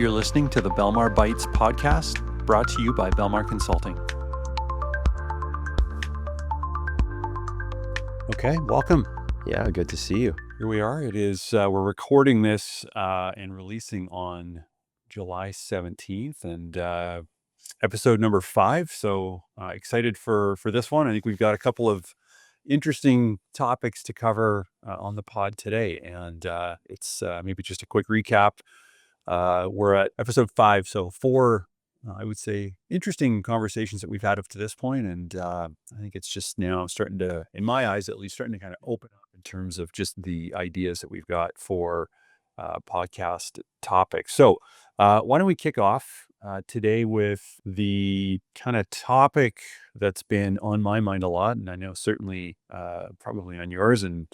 You're listening to the Belmar Bites podcast, brought to you by Belmar Consulting. Okay, welcome. Yeah, good to see you. Here we are. It is, we're recording this and releasing on July 17th and episode number 5. So excited for this one. I think we've got a couple of interesting topics to cover on the pod today. And it's maybe just a quick recap. We're at episode 5, so 4, I would say, interesting conversations that we've had up to this point, and I think it's just now starting to, in my eyes at least, starting to kind of open up in terms of just the ideas that we've got for podcast topics. So why don't we kick off today with the kind of topic that's been on my mind a lot, and I know certainly probably on yours, and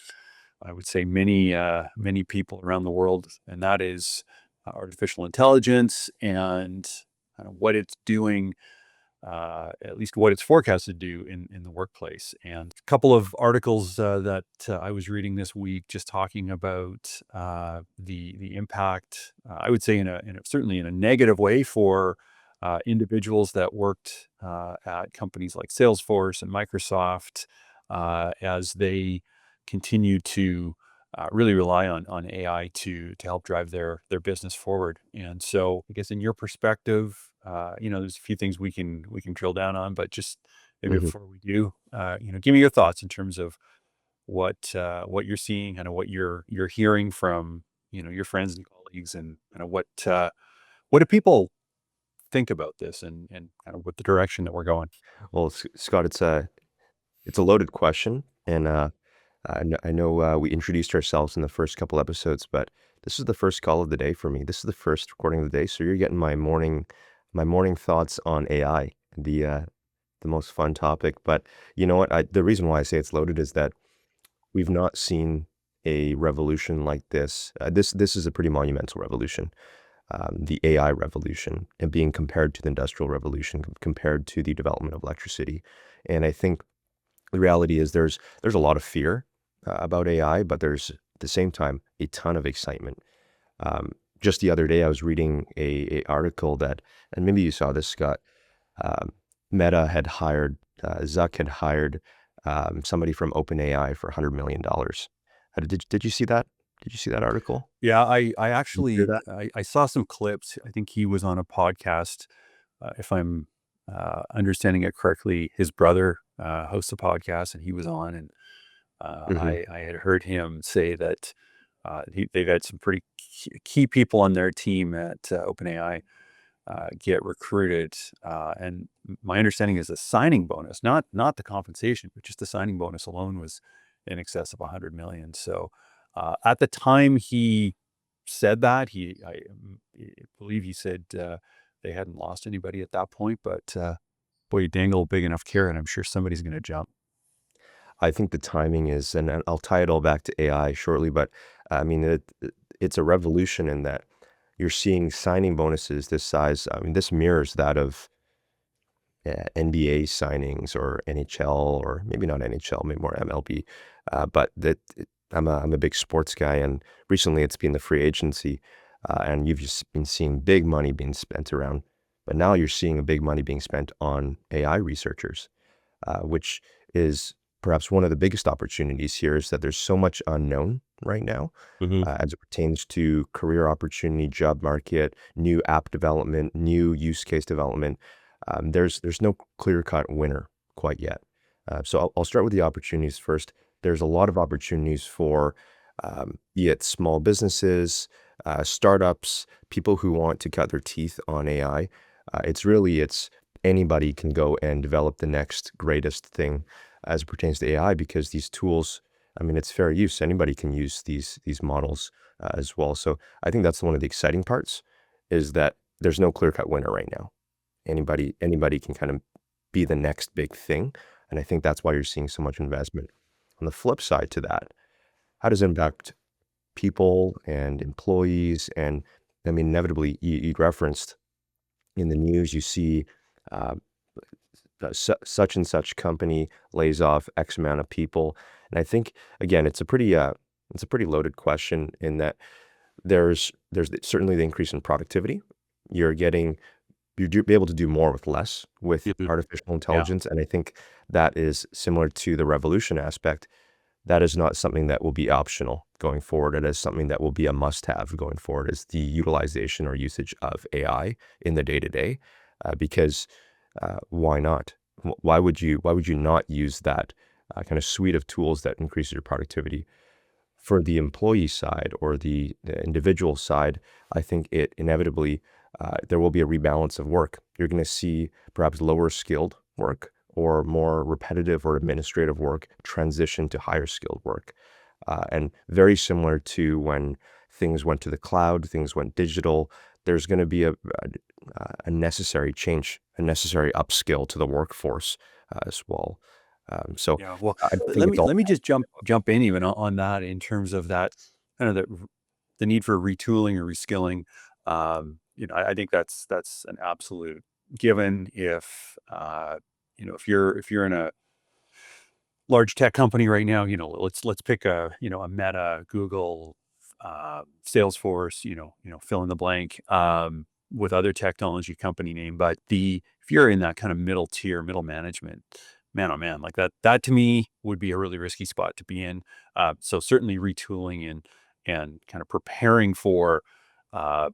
I would say many people around the world, and that is artificial intelligence and kind of what it's doing, at least what it's forecasted to do in the workplace. And a couple of articles that I was reading this week, just talking about the impact. I would say certainly in a negative way for individuals that worked at companies like Salesforce and Microsoft as they continue to really rely on AI to help drive their business forward. And so, I guess in your perspective, there's a few things we can drill down on, but just maybe Mhm. before we do, give me your thoughts in terms of what you're seeing, kind of what you're hearing from your friends and colleagues, and kind of what do people think about this, and kind of what the direction that we're going. Well, Scott, it's a loaded question, and I know we introduced ourselves in the first couple episodes, but this is the first call of the day for me. This is the first recording of the day, so you're getting my morning thoughts on AI, the most fun topic. But you know what? The reason why I say it's loaded is that we've not seen a revolution like this. This is a pretty monumental revolution. The AI revolution, and being compared to the industrial revolution, compared to the development of electricity. And I think the reality is there's a lot of fear about AI, but there's at the same time a ton of excitement. Just the other day, I was reading a article that, and maybe you saw this, Scott. Um, Meta had hired, Zuck had hired somebody from OpenAI for $100 million. Did you see that? Did you see that article? Yeah, I Did you hear actually that? I saw some clips. I think he was on a podcast. If I'm understanding it correctly, his brother hosts a podcast, and he was on, and Hmm. I had heard him say that they've had some pretty key people on their team at OpenAI get recruited, and my understanding is a signing bonus, not the compensation, but just the signing bonus alone was in excess of 100 million. So at the time he said that, I believe he said they hadn't lost anybody at that point, but boy, you dangle a big enough carrot, I'm sure somebody's going to jump. I think the timing is, and I'll tie it all back to AI shortly, but I mean, it's a revolution in that you're seeing signing bonuses this size. I mean, this mirrors that of NBA signings or NHL, or maybe not NHL, maybe more MLB. I'm a big sports guy, and recently it's been the free agency, and you've just been seeing big money being spent around. But now you're seeing a big money being spent on AI researchers, which is perhaps one of the biggest opportunities here, is that there's so much unknown right now Hmm. as it pertains to career opportunity, job market, new app development, new use case development. There's no clear-cut winner quite yet. So I'll start with the opportunities first. There's a lot of opportunities for be it small businesses, startups, people who want to cut their teeth on AI. It's anybody can go and develop the next greatest thing as it pertains to AI, because these tools, I mean, it's fair use. Anybody can use these models as well. So I think that's one of the exciting parts, is that there's no clear-cut winner right now. Anybody can kind of be the next big thing, and I think that's why you're seeing so much investment. On the flip side to that, how does it impact people and employees? And I mean, inevitably, you referenced in the news, you see uh, such and such company lays off X amount of people, and I think again, it's a pretty loaded question, in that there's certainly the increase in productivity, You're getting you do be able to do more with less with Mhm. artificial Yeah. intelligence, and I think that is similar to the revolution aspect. That is not something that will be optional going forward. It is something that will be a must-have going forward, is the utilization or usage of AI in the day-to-day, because, why not? Why would you not use that, kind of suite of tools that increases your productivity? For the employee side or the individual side, I think it inevitably, there will be a rebalance of work. You're going to see perhaps lower skilled work or more repetitive or administrative work transition to higher skilled work. And very similar to when things went to the cloud, things went digital, there's going to be a necessary change, a necessary upskill to the workforce as well. So Yeah. Well, I don't think let it's me all. let me just jump in even on that in terms of that kind of the need for retooling or reskilling. I think that's an absolute given. If you're in a large tech company right now, let's pick a Meta, Google, Salesforce, fill in the blank, with other technology company name. But if you're in that kind of middle tier, middle management, man, oh man, like that to me would be a really risky spot to be in. So certainly retooling and kind of preparing for uh,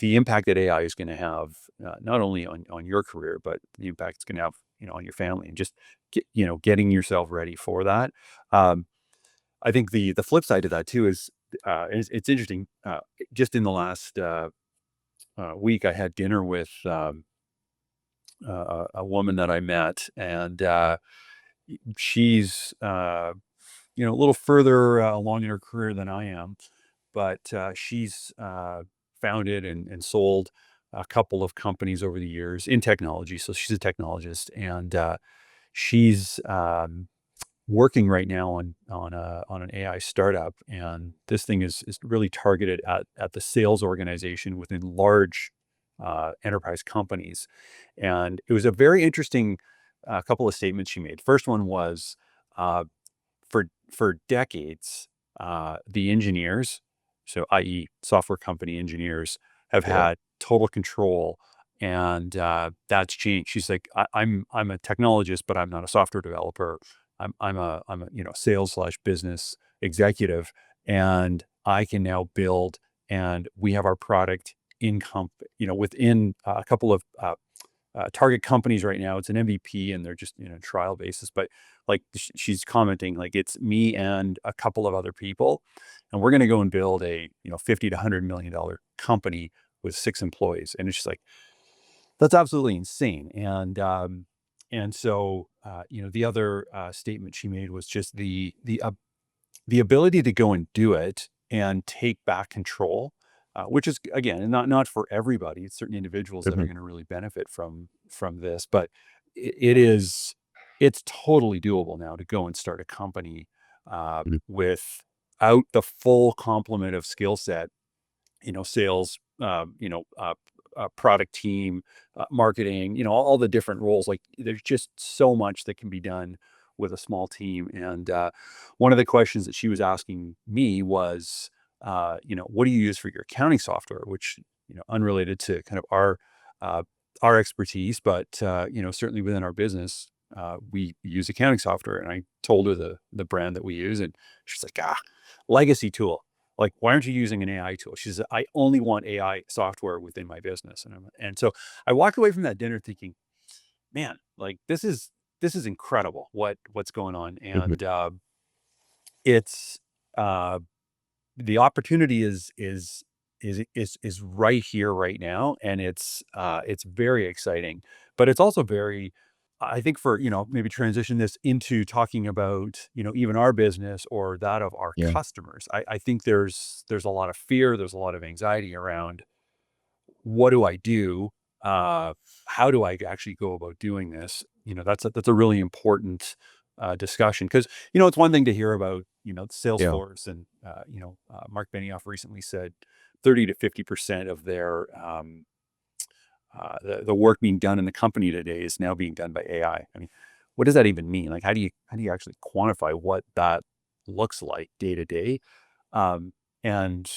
the impact that AI is going to have, not only on your career, but the impact it's going to have, on your family, and just getting yourself ready for that. Um, I think the flip side of that too is, it's interesting. Just in the last week, I had dinner with a woman that I met, and she's a little further along in her career than I am, but she's founded and sold a couple of companies over the years in technology. So she's a technologist, and she's working right now on an AI startup. And this thing is really targeted at the sales organization within large enterprise companies. And it was a very interesting couple of statements she made. First one was, uh, for decades, the engineers, so i.e., software company engineers, have Yeah. had total control, and that's changed. She's like, I'm a technologist, but I'm not a software developer. I'm a sales slash business executive, and I can now build, and we have our product within a couple of target companies right now. It's an MVP, and they're just in a trial basis. But like she's commenting, like it's me and a couple of other people, and we're going to go and build a 50 to $100 million company with 6 employees. And it's just like, that's absolutely insane. And so the other statement she made was just the ability to go and do it and take back control, which is, again, not for everybody. It's certain individuals that are Mhm, going to really benefit from this, but it's totally doable now to go and start a company mhm. without the full complement of skill set, sales, product team, marketing, all the different roles. Like there's just so much that can be done with a small team. And one of the questions that she was asking me was, what do you use for your accounting software? Which, unrelated to kind of uh, our expertise, but certainly within our business, we use accounting software. And I told her the brand that we use, and she's like, legacy tool. Like, why aren't you using an AI tool? She said, I only want AI software within my business. And so I walked away from that dinner thinking, man, like this is incredible what's going on. Mhm. And it's uh the opportunity is right here right now, and it's very exciting, but it's also very, I think, for maybe transition this into talking about even our business or that of our Yeah. customers. I think there's a lot of fear, there's a lot of anxiety around, what do I do? Uh, how do I actually go about doing this? That's a really important discussion, because it's one thing to hear about Yeah. Salesforce, and Mark Benioff recently said 30 to 50% of their the work being done in the company today is now being done by AI. I mean, what does that even mean? Like, how do you actually quantify what that looks like day to day? And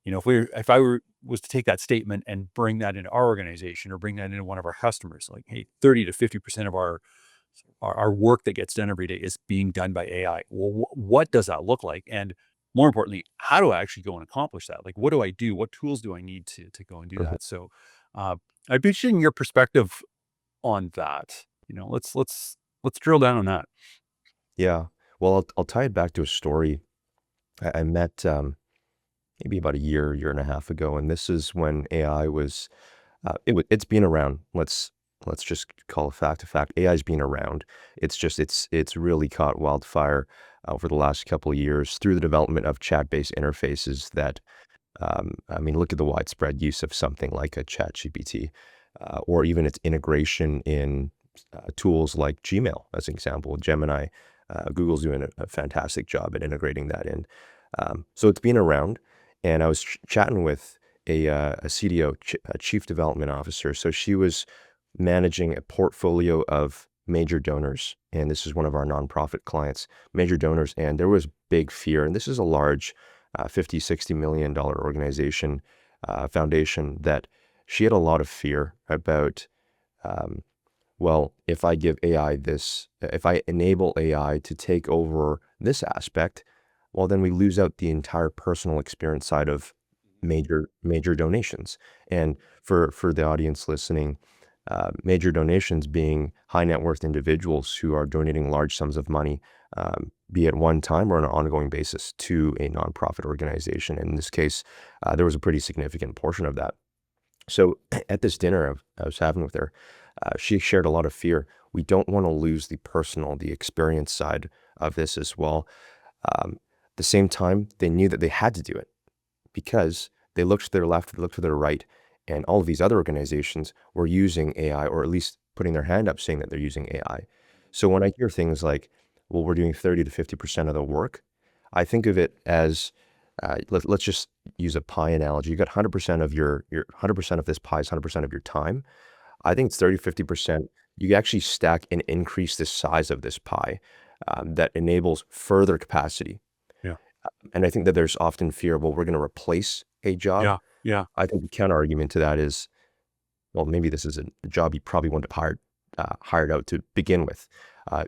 if I was to take that statement and bring that into our organization or bring that into one of our customers, like, hey, 30 to 50% of our work that gets done every day is being done by AI. Well, what does that look like? And more importantly, how do I actually go and accomplish that? Like, what do I do? What tools do I need to go and do Mhm. that? So, I'd be interested in your perspective on that. Let's drill down on that. Yeah. Well, I'll tie it back to a story. I met, maybe about a year and a half ago, and this is when AI was, it's been around. Let's just call a fact a fact. AI's been around. It's just it's really caught wildfire over the last couple of years through the development of chat-based interfaces that, I mean, look at the widespread use of something like a ChatGPT, or even its integration in tools like Gmail, as an example. Gemini, Google's doing a fantastic job at integrating that in. So it's been around, and I was chatting with a CDO, a Chief Development Officer. So she was managing a portfolio of major donors, and this is one of our nonprofit clients, major donors, and there was big fear. And this is a large 50, $60 million organization, foundation, that she had a lot of fear about, um, well, if I give AI this, if I enable AI to take over this aspect, well, then we lose out the entire personal experience side of major donations. And for the audience listening, major donations being high net worth individuals who are donating large sums of money, be it one time or on an ongoing basis to a nonprofit organization. In this case, there was a pretty significant portion of that. So at this dinner I was having with her, she shared a lot of fear. We don't want to lose the personal, the experience side of this as well. At the same time, they knew that they had to do it because they looked to their left, they looked to their right, and all of these other organizations were using AI, or at least putting their hand up saying that they're using AI. So when I hear things like, well, we're doing 30 to 50% of the work, I think of it as, let's just use a pie analogy. You got 100% of your 100% of this pie is 100% of your time. I think it's 30, 50%. You actually stack and increase the size of this pie, that enables further capacity. Yeah. And I think that there's often fear, well, we're going to replace a job. Yeah. Yeah. I think the counter argument to that is, well, maybe this is a job you probably wouldn't have hired out to begin with.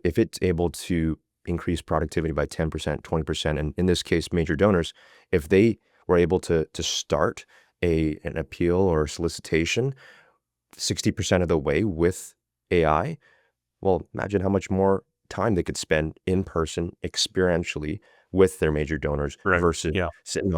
If it's able to increase productivity by 10%, 20%, and in this case, major donors, if they were able to start an appeal or solicitation 60% of the way with AI, well, imagine how much more time they could spend in person, experientially, with their major donors Right. versus Yeah. sitting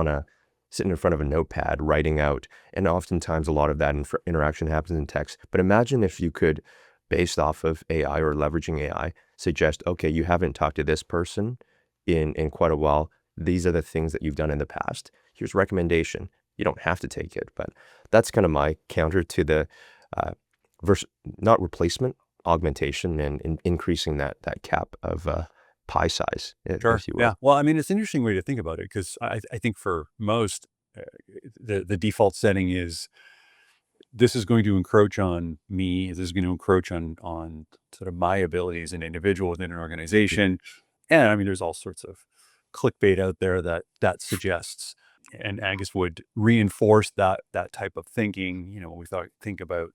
in front of a notepad, writing out. And oftentimes, a lot of that interaction happens in text. But imagine if you could, based off of AI or leveraging AI, suggest, okay, you haven't talked to this person in quite a while. These are the things that you've done in the past. Here's a recommendation. You don't have to take it, but that's kind of my counter to the, uh, vers not replacement, augmentation, and increasing that cap of, pie size, Sure. if you will. Yeah. Well, I mean, it's an interesting way to think about it because I think for most, uh, the default setting is this is going to encroach on me. This is going to encroach on sort of my ability as an individual within an organization. And I mean, there's all sorts of clickbait out there that suggests, and I guess would reinforce that type of thinking. When we think about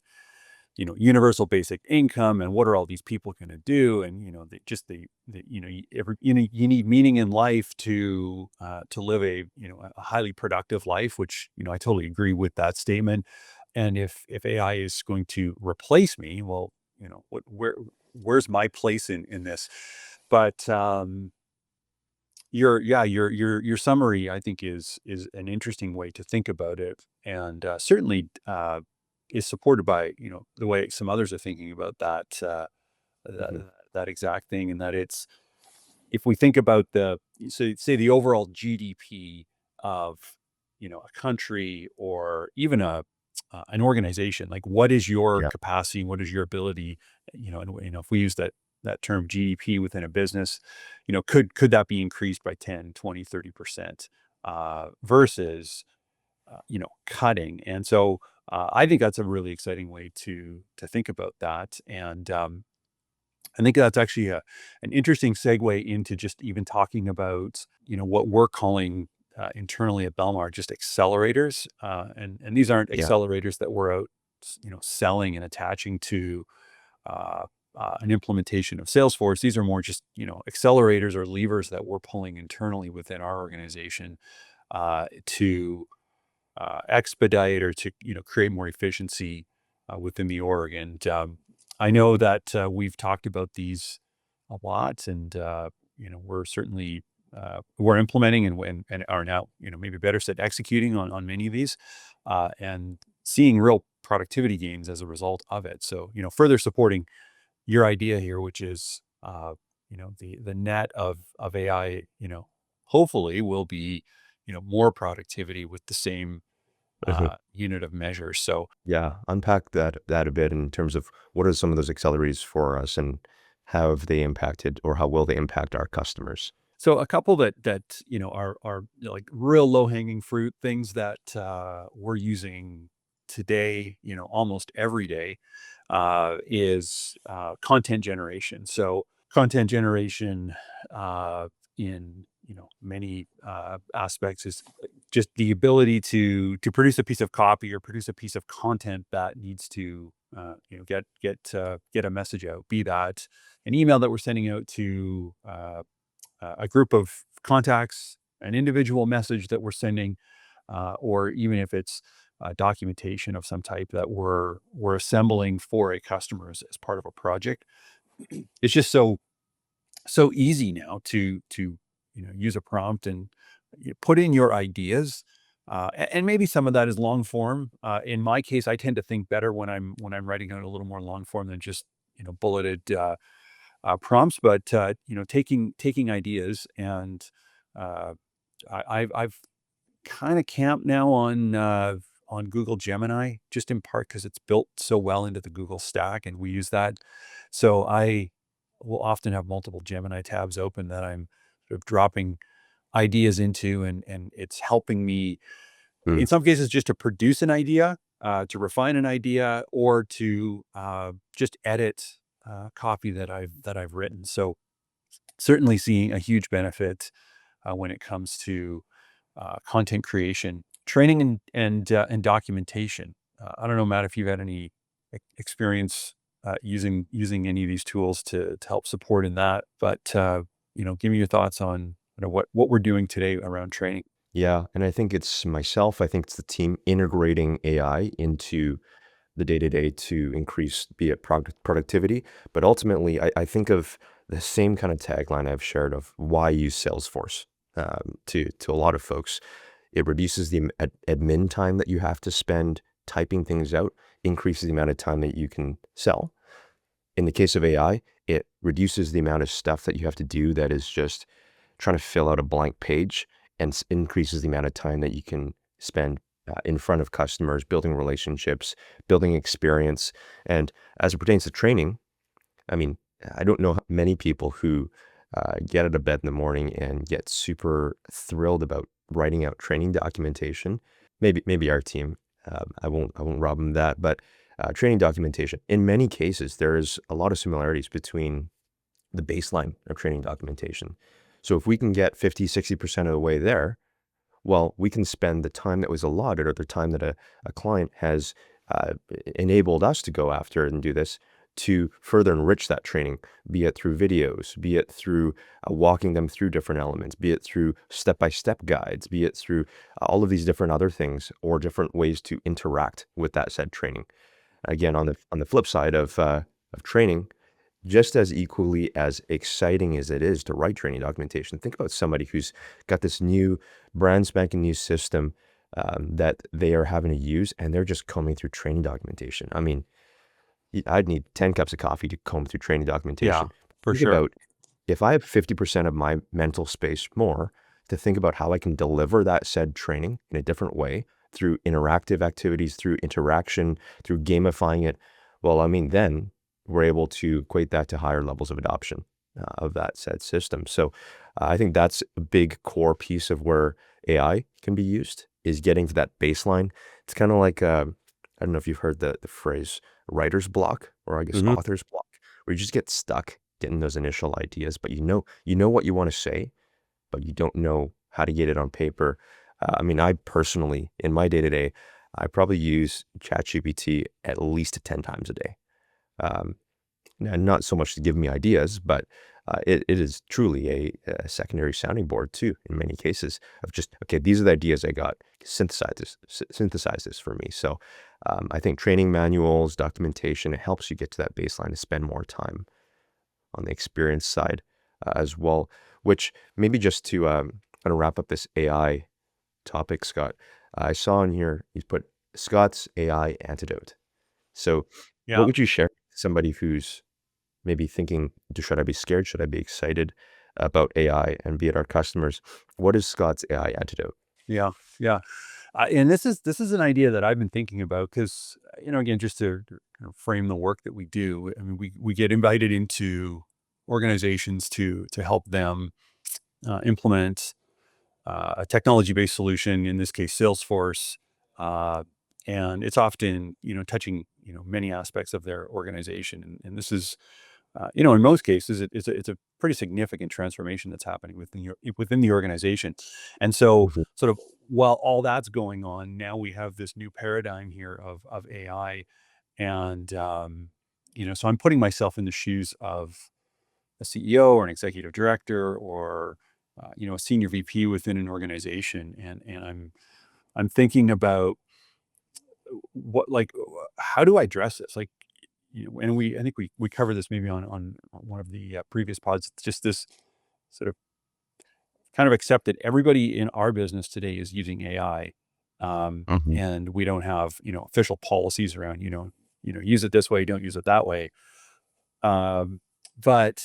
universal basic income and what are all these people going to do? And, just you need meaning in life to live a highly productive life, which, I totally agree with that statement. And if AI is going to replace me, well, where's my place in this? But, your summary, I think, is an interesting way to think about it, and certainly is supported by the way some others are thinking about that Mhm. that exact thing, and that it's if we think about say the overall GDP of a country or even an organization, like what is your Yeah. capacity, what is your ability, and if we use that term GDP within a business, could that be increased by 10, 20, 30% versus cutting. And so I think that's a really exciting way to think about that. And I think that's actually an interesting segue into just even talking about, what we're calling internally at Belmar, just accelerators, and these aren't Yeah. accelerators that we're out, selling and attaching to uh, an implementation of Salesforce. These are more just accelerators or levers that we're pulling internally within our organization to expedite or to create more efficiency within the org. And I know that we've talked about these a lot, and we're certainly we're implementing and are now maybe better said executing on many of these and seeing real productivity gains as a result of it. So further supporting your idea here, which is the net of AI, hopefully will be more productivity with the same Mhm. unit of measure. So Yeah, unpack that a bit in terms of what are some of those accelerators for us and how have they impacted or how will they impact our customers? so a couple that are like real low hanging fruit things that we're using today, almost every day, is content generation. So content generation in many aspects is just the ability to produce a piece of copy or produce a piece of content that needs to get a message out. Be that an email that we're sending out to a group of contacts, an individual message that we're sending, or even if it's documentation of some type that we're assembling for a customer as part of a project. It's just so easy now to use a prompt and put in your ideas. And maybe some of that is long form. In my case, I tend to think better when I'm writing out a little more long form than just bulleted prompts. But taking ideas and uh, I've kind of camped now on Google Gemini, just in part because it's built so well into the Google stack, and we use that. So I will often have multiple Gemini tabs open that I'm sort of dropping ideas into, and it's helping me Mm. in some cases just to produce an idea, to refine an idea, or to just edit copy that I've written. So certainly seeing a huge benefit when it comes to content creation, training, and documentation. I don't know, Matt, if you've had any experience using any of these tools to help support in that, but give me your thoughts on what we're doing today around training. Yeah, and I think it's myself, I think it's the team integrating AI into the day-to-day to increase, be it productivity, but ultimately, I think of the same kind of tagline I've shared of why use Salesforce, to a lot of folks. It reduces the admin time that you have to spend typing things out, increases the amount of time that you can sell. In the case of AI, it reduces the amount of stuff that you have to do that is just trying to fill out a blank page and increases the amount of time that you can spend in front of customers, building relationships, building experience. And as it pertains to training, I mean, I don't know many people who get out of bed in the morning and get super thrilled about writing out training documentation. Maybe our team. I won't rob them that, but training documentation. In many cases, there is a lot of similarities between the baseline of training documentation. So if we can get 50, 60% of the way there, well, we can spend the time that was allotted or the time that a client has uh, enabled us to go after and do this to further enrich that training, be it through videos, be it through walking them through different elements, be it through step-by-step guides, be it through all of these different other things or different ways to interact with that said training. Again, on the flip side of training, just as equally as exciting as it is to write training documentation, think about somebody who's got this new brand spanking new system that they are having to use, and they're just combing through training documentation. I mean, I'd need 10 cups of coffee to comb through training Yeah, documentation. for Think sure. about if I have 50% of my mental space more to think about how I can deliver that said training in a different way through interactive activities, through interaction, through gamifying it, well, I mean, then we're able to equate that to higher levels of adoption of that said system. So I think that's a big core piece of where AI can be used is getting to that baseline. It's kind of like, I don't know if you've heard the phrase writer's block or I guess Hmm. author's block, where you just get stuck getting those initial ideas, but you know what you want to say, but you don't know how to get it on paper. I mean, I personally, in my day to day, I probably use ChatGPT at least 10 times a day. Um, and not so much to give me ideas, but it is truly a secondary sounding board too, in many cases, of just, okay, these are the ideas I got. Synthesize this for me. So I think training manuals, documentation, it helps you get to that baseline to spend more time on the experience side as well. Which maybe just to kind of wrap up this AI topic, Scott, I saw in here you put Scott's AI antidote. So what Yeah. would you share with somebody who's maybe thinking, should I be scared? Should I be excited about AI and be it our customers? What is Scott's AI antidote? Yeah. Yeah. And this is an idea that I've been thinking about because, again, just to kind of frame the work that we do. I mean, we get invited into organizations to help them implement a technology-based solution, in this case, Salesforce. Uh, and it's often, touching, many aspects of their organization. And this is, in most cases, it's a pretty significant transformation that's happening within the organization. And so, Mhm. sort of, while all that's going on, now we have this new paradigm here of AI, and so I'm putting myself in the shoes of a CEO or an executive director or a senior VP within an organization, and I'm thinking about how do I address this? Like, and I think we covered this maybe on one of the previous pods. It's just this sort of kind of accept that everybody in our business today is using AI, Mhm. and we don't have official policies around use it this way, don't use it that way. Um, but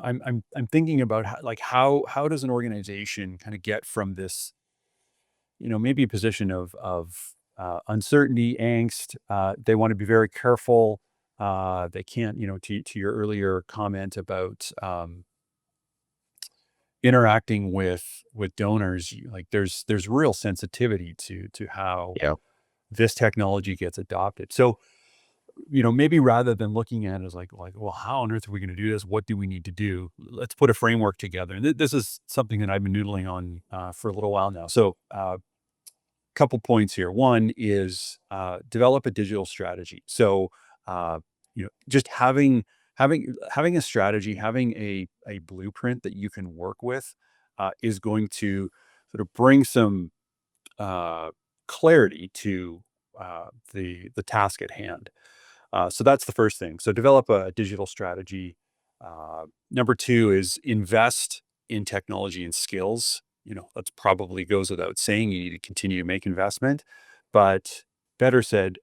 I'm thinking about how does an organization kind of get from this, maybe a position of uncertainty, angst. They want to be very careful. They can't, to your earlier comment about interacting with donors. Like there's real sensitivity to how Yeah. this technology gets adopted. So, maybe rather than looking at it as well, how on earth are we going to do this? What do we need to do? Let's put a framework together. And this is something that I've been noodling on for a little while now. So, couple points here. One is develop a digital strategy. So, just having a strategy, having a blueprint that you can work with is going to sort of bring some uh, clarity to the task at hand. So that's the first thing. So develop a digital strategy. Number two is invest in technology and skills. That's probably goes without saying. You need to continue to make investment, but better said,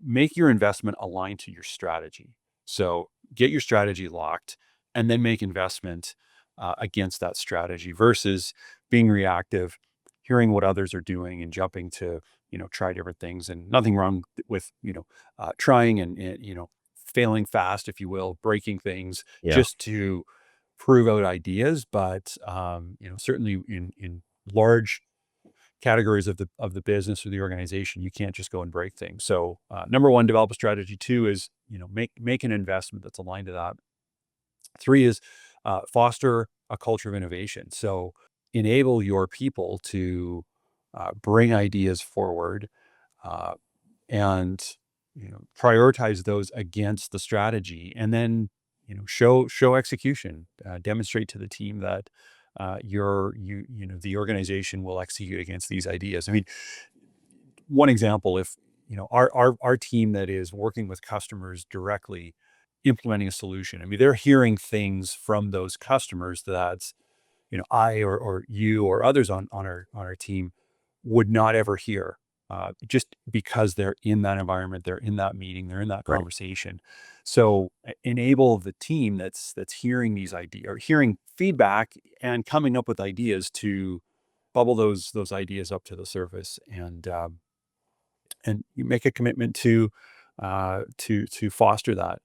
make your investment aligned to your strategy. So get your strategy locked and then make investment against that strategy versus being reactive, hearing what others are doing and jumping to, try different things. And nothing wrong with, trying and failing fast, if you will, breaking things Yeah. just to prove out ideas. But certainly in large categories of the business or the organization, you can't just go and break things. So number one, develop a strategy. Two is make an investment that's aligned to that. Three is foster a culture of innovation. So enable your people to bring ideas forward, uh, and prioritize those against the strategy, and then show execution, demonstrate to the team that the organization will execute against these ideas. I mean, one example, if our team that is working with customers directly implementing a solution, I mean, they're hearing things from those customers that I or you or others on our team would not ever hear, just because they're in that environment, they're in that meeting, they're in that Right. conversation. So enable the team that's hearing these ideas or hearing feedback and coming up with ideas to bubble those ideas up to the surface, and you make a commitment to foster that.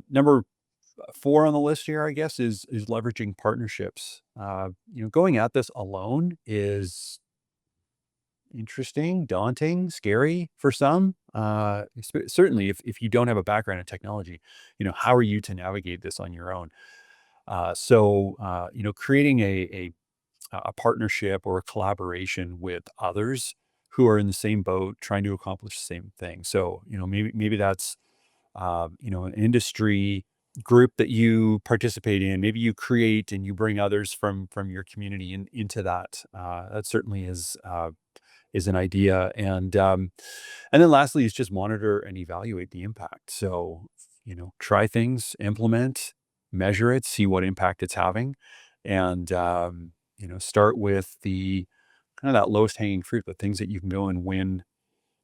Number four on the list here, I guess, is leveraging partnerships. Going at this alone is interesting, daunting, scary for some. Certainly, if you don't have a background in technology, how are you to navigate this on your own? So, creating a partnership or a collaboration with others who are in the same boat trying to accomplish the same thing. So, maybe that's, an industry group that you participate in. Maybe you create and you bring others from your community into that. That certainly is an idea. And then lastly is just monitor and evaluate the impact. So, try things, implement, measure it, see what impact it's having, and start with the kind of that lowest hanging fruit, the things that you can go and win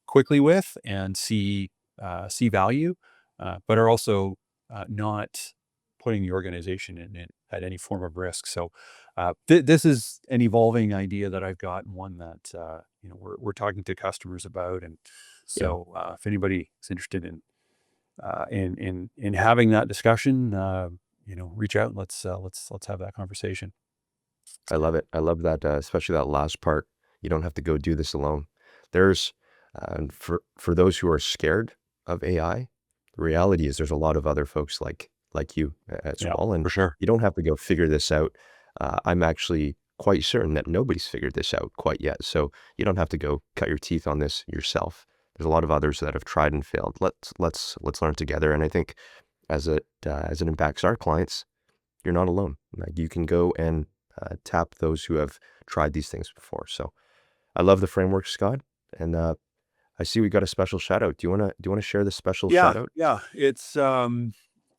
quickly with and see value, but are also not putting the organization at any form of risk. So this is an evolving idea that I've got, and one that we're talking to customers about. And Yeah. so if anybody is interested in having that discussion, reach out. And let's have that conversation. I love it. I love that, especially that last part. You don't have to go do this alone. There's, for those who are scared of AI, the reality is there's a lot of other folks like you as Yeah, well, and for sure. you don't have to go figure this out. I'm actually quite certain that nobody's figured this out quite yet, so you don't have to go cut your teeth on this yourself. There's a lot of others that have tried and failed. Let's learn together, and I think as it impacts our clients, you're not alone. Like, you can go and tap those who have tried these things before. So I love the framework, Scott, and I see we got a special shout out. Do you wanna share the special Yeah, shout out? yeah. It's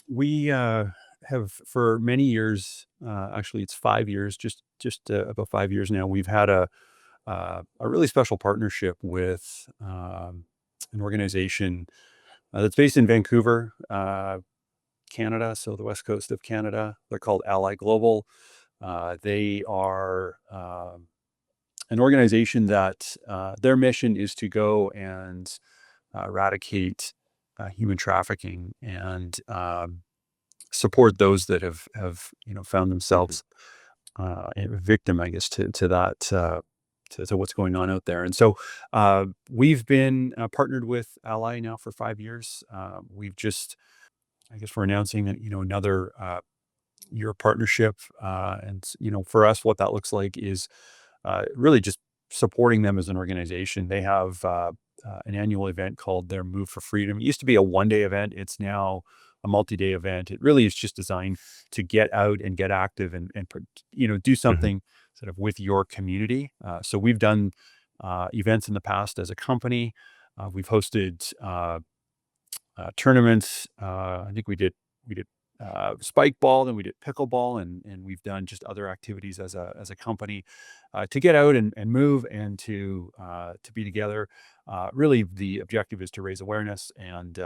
we have for many years. Actually, it's 5 years. Just about 5 years now. We've had a really special partnership with an organization that's based in Vancouver, Canada. So the west coast of Canada. They're called Ally Global. They are an organization that their mission is to go and eradicate human trafficking and support those that have found Mhm. themselves a victim, I guess, to that to what's going on out there. And so we've been partnered with Ally now for 5 years. We've just, I guess, we're announcing that another year partnership, and for us, what that looks like is really just supporting them as an organization. They have an annual event called their Move for Freedom. It used to be a 1 day event. It's now a multi-day event. It really is just designed to get out and get active and do Mhm. something sort of with your community. So we've done events in the past as a company. We've hosted tournaments. I think we did spike ball, then we did pickleball, and we've done just other activities as a company to get out and move and to be together. Really, the objective is to raise awareness and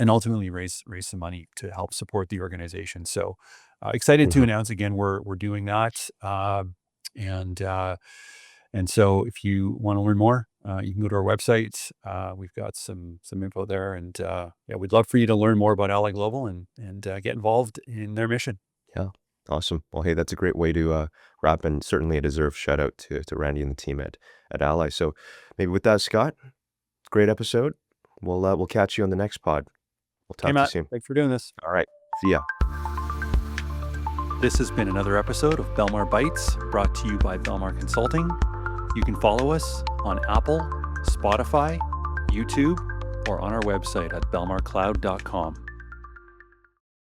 ultimately raise some money to help support the organization. So excited to Mhm. announce again we're doing that. And and so if you want to learn more, you can go to our website. We've got some info there, and yeah, we'd love for you to learn more about Ally Global and get involved in their mission. Yeah. Awesome. Well, hey, that's a great way to wrap, and certainly a deserved shout out to Randy and the team at Ally. So maybe with that, Scott, great episode. We'll catch you on the next pod. We'll Hey, talk to you Matt, soon. thanks for doing this. All right. See ya. This has been another episode of Belmar Bites, brought to you by Belmar Consulting. You can follow us on Apple, Spotify, YouTube, or on our website at belmarcloud.com.